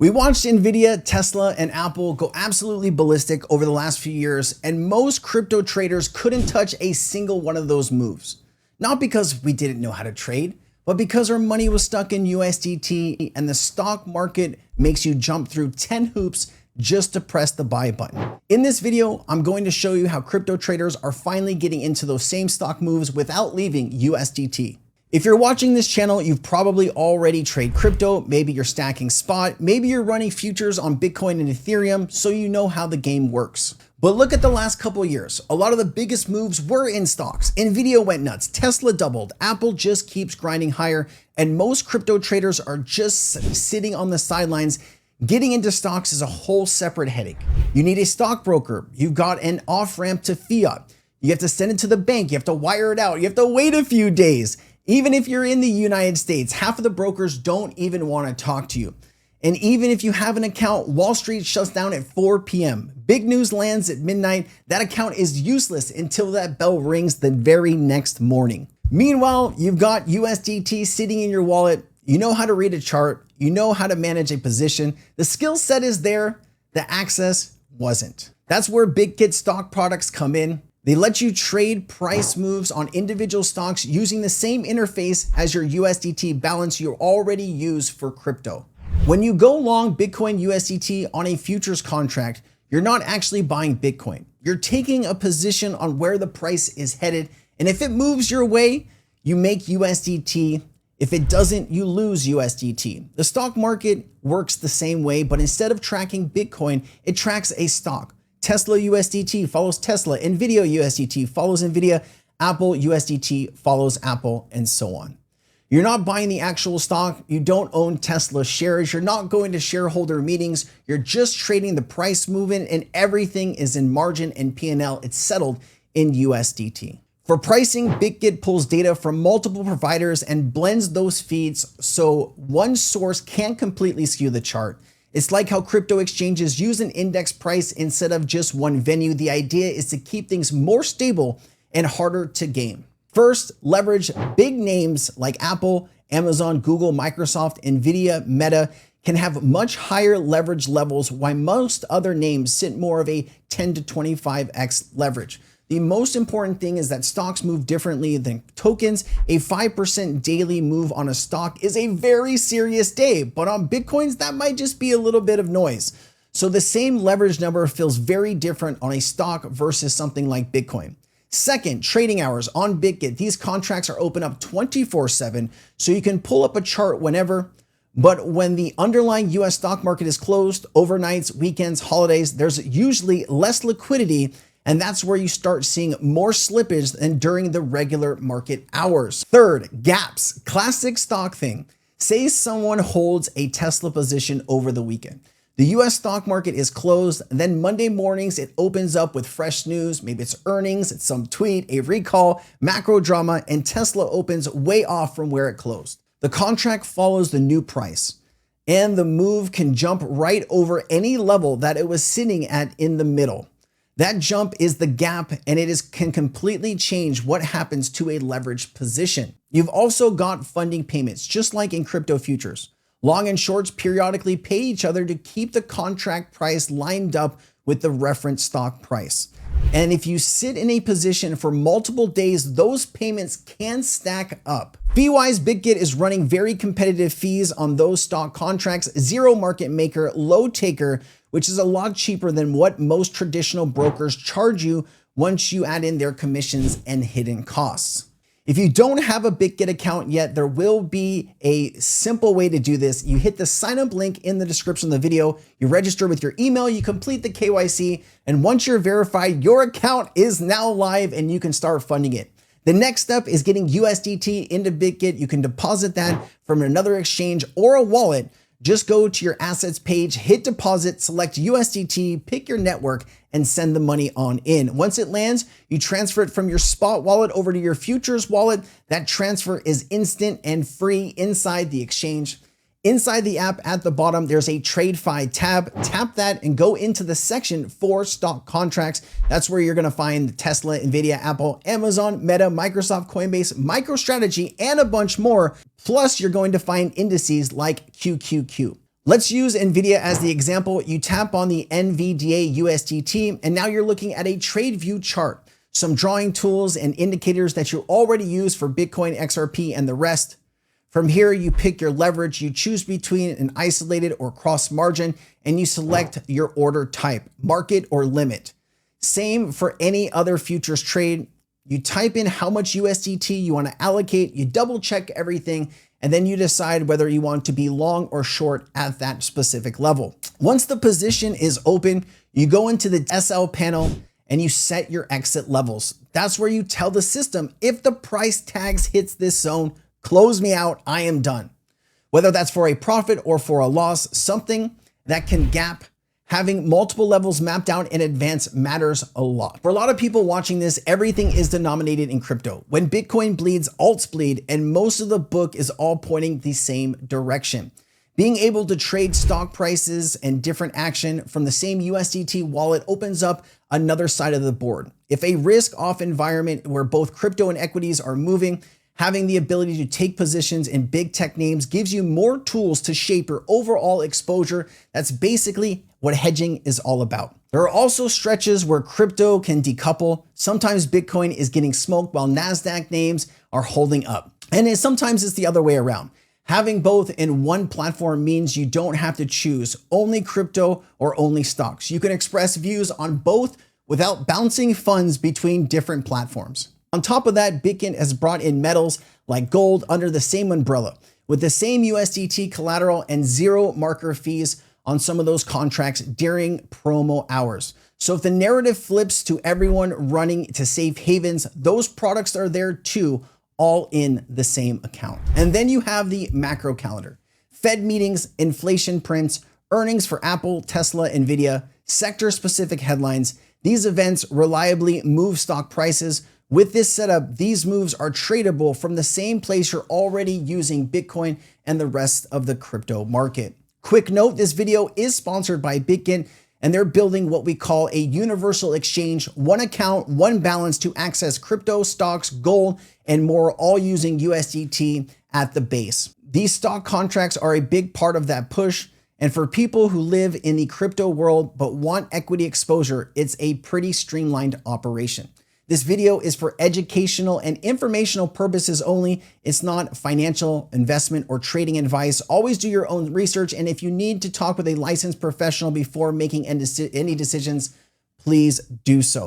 We watched Nvidia, Tesla, and Apple go absolutely ballistic over the last few years, and most crypto traders couldn't touch a single one of those moves. Not because we didn't know how to trade, but because our money was stuck in USDT and the stock market makes you jump through 10 hoops just to press the buy button. In this video, I'm going to show you how crypto traders are finally getting into those same stock moves without leaving USDT. If you're watching this channel, you've probably already traded crypto. Maybe you're stacking spot, maybe you're running futures on Bitcoin and Ethereum, so you know how the game works. But look at the last couple of years. A lot of the biggest moves were in stocks. Nvidia went nuts, Tesla doubled, Apple just keeps grinding higher, and most crypto traders are just sitting on the sidelines. Getting into stocks is a whole separate headache. You need a stockbroker. You've got an off-ramp to fiat. You have to send it to the bank. You have to wire it out. You have to wait a few days. Even if you're in the United States, half of the brokers don't even want to talk to you. And even if you have an account, Wall Street shuts down at 4 p.m. Big news lands at midnight. That account is useless until that bell rings the very next morning. Meanwhile, you've got USDT sitting in your wallet. You know how to read a chart. You know how to manage a position. The skill set is there. The access wasn't. That's where Bitget stock products come in. They let you trade price moves on individual stocks using the same interface as your USDT balance you already use for crypto. When you go long Bitcoin USDT on a futures contract, you're not actually buying Bitcoin. You're taking a position on where the price is headed, and if it moves your way, you make USDT. If it doesn't, you lose USDT. The stock market works the same way, but instead of tracking Bitcoin, it tracks a stock. Tesla USDT follows Tesla, Nvidia USDT follows Nvidia, Apple USDT follows Apple, and so on. You're not buying the actual stock. You don't own Tesla shares. You're not going to shareholder meetings. You're just trading the price movement, and everything is in margin and P&L. It's settled in USDT. For pricing, Bitget pulls data from multiple providers and blends those feeds so one source can't completely skew the chart. It's like how crypto exchanges use an index price instead of just one venue. The idea is to keep things more stable and harder to game. First, leverage big names like Apple, Amazon, Google, Microsoft, Nvidia, Meta can have much higher leverage levels, while most other names sit more of a 10 to 25x leverage. The most important thing is that stocks move differently than tokens. A 5% daily move on a stock is a very serious day, but on Bitcoins, that might just be a little bit of noise. So the same leverage number feels very different on a stock versus something like Bitcoin. Second, trading hours on Bitget. These contracts are open up 24/7, so you can pull up a chart whenever. But when the underlying US stock market is closed, overnights, weekends, holidays, there's usually less liquidity. And that's where you start seeing more slippage than during the regular market hours. Third, gaps, classic stock thing. Say someone holds a Tesla position over the weekend. The US stock market is closed, and then Monday mornings it opens up with fresh news. Maybe it's earnings, it's some tweet, a recall, macro drama, and Tesla opens way off from where it closed. The contract follows the new price, and the move can jump right over any level that it was sitting at in the middle. That jump is the gap, and can completely change what happens to a leveraged position. You've also got funding payments, just like in crypto futures. Long and shorts periodically pay each other to keep the contract price lined up with the reference stock price. And if you sit in a position for multiple days, those payments can stack up. Fee-wise, Bitget is running very competitive fees on those stock contracts, zero market maker, low taker, which is a lot cheaper than what most traditional brokers charge you once you add in their commissions and hidden costs. If you don't have a Bitget account yet, there will be a simple way to do this. You hit the sign up link in the description of the video, you register with your email, you complete the KYC, and once you're verified, your account is now live and you can start funding it. The next step is getting USDT into Bitget. You can deposit that from another exchange or a wallet. Just go to your assets page, hit deposit, select USDT, pick your network, and send the money on in. Once it lands, you transfer it from your spot wallet over to your futures wallet. That transfer is instant and free inside the exchange. Inside the app at the bottom, there's a TradeFi tab. Tap that and go into the section for stock contracts. That's where you're gonna find Tesla, Nvidia, Apple, Amazon, Meta, Microsoft, Coinbase, MicroStrategy, and a bunch more. Plus, you're going to find indices like QQQ. Let's use Nvidia as the example. You tap on the Nvidia USDT, and now you're looking at a trade view chart, some drawing tools and indicators that you already use for Bitcoin, XRP, and the rest. From here, you pick your leverage, you choose between an isolated or cross margin, and you select your order type, market or limit. Same for any other futures trade. You type in how much USDT you want to allocate, you double check everything, and then you decide whether you want to be long or short at that specific level. Once the position is open, you go into the SL panel and you set your exit levels. That's where you tell the system, if the price tags hits this zone, close me out, I am done. Whether that's for a profit or for a loss, something that can gap, having multiple levels mapped out in advance matters a lot. For a lot of people watching this, everything is denominated in crypto. When Bitcoin bleeds, alts bleed, and most of the book is all pointing the same direction. Being able to trade stock prices and different action from the same USDT wallet opens up another side of the board. If a risk-off environment where both crypto and equities are moving, having the ability to take positions in big tech names gives you more tools to shape your overall exposure. That's basically what hedging is all about. There are also stretches where crypto can decouple. Sometimes Bitcoin is getting smoked while NASDAQ names are holding up. And sometimes it's the other way around. Having both in one platform means you don't have to choose only crypto or only stocks. You can express views on both without bouncing funds between different platforms. On top of that, Bitget has brought in metals like gold under the same umbrella with the same USDT collateral and zero marker fees on some of those contracts during promo hours. So if the narrative flips to everyone running to safe havens, those products are there too, all in the same account. And then you have the macro calendar, Fed meetings, inflation prints, earnings for Apple, Tesla, Nvidia, sector-specific headlines. These events reliably move stock prices. With this setup, these moves are tradable from the same place you're already using Bitcoin and the rest of the crypto market. Quick note, this video is sponsored by Bitget, and they're building what we call a universal exchange, one account, one balance to access crypto, stocks, gold, and more, all using USDT at the base. These stock contracts are a big part of that push. And for people who live in the crypto world but want equity exposure, it's a pretty streamlined operation. This video is for educational and informational purposes only. It's not financial, investment, or trading advice. Always do your own research. And if you need to talk with a licensed professional before making any decisions, please do so.